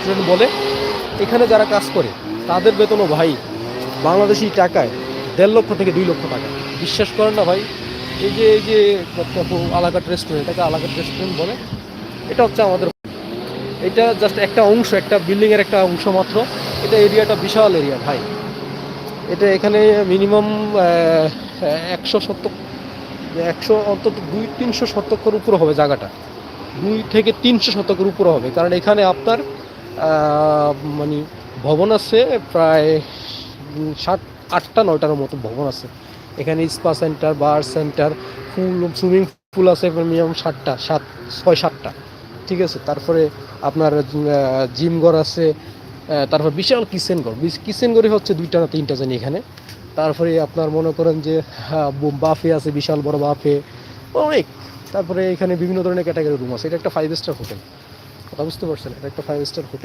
Restaurant বলে। এখানে যারা কাজ করে তাদের বেতনও ভাই বাংলাদেশি টাকায় 1.5 লক্ষ থেকে 2 লক্ষ টাকা। বিশ্বাস করেন না ভাই। এই যে আলাকাট রেস্টুরেন্ট, এটাকে আলাকাট রেস্টুরেন্ট বলে। এটা হচ্ছে আমাদের, এটা জাস্ট একটা অংশ, একটা বিল্ডিংয়ের একটা অংশ মাত্র। এটা এরিয়াটা বিশাল এরিয়া ভাই। এটা এখানে মিনিমাম 100 শতক, 100 অন্তত 200-300 শতকের উপর হবে জায়গাটা। 2 থেকে 300 শতকের উপর হবে, কারণ এখানে আপনার মানে ভবন আছে প্রায় 7-8টা-9টার মতো ভবন আছে। এখানে স্পা সেন্টার, বার সেন্টার, সুইমিং পুল আছে মিনিমাম 6-7টা। ঠিক আছে, তারপরে আপনার জিম ঘর আছে। তারপর বিশাল কিচেন ঘরই হচ্ছে 2টা না 3টা জানি এখানে। তারপরে আপনার মনে করেন যে বাফে আছে, বিশাল বড় বাফে অনেক। তারপরে এখানে বিভিন্ন ধরনের ক্যাটাগরি রুম আছে। এটা একটা 5 স্টার হোটেল, কথা বুঝতে পারছেন? এটা একটা 5 স্টার হোটেল।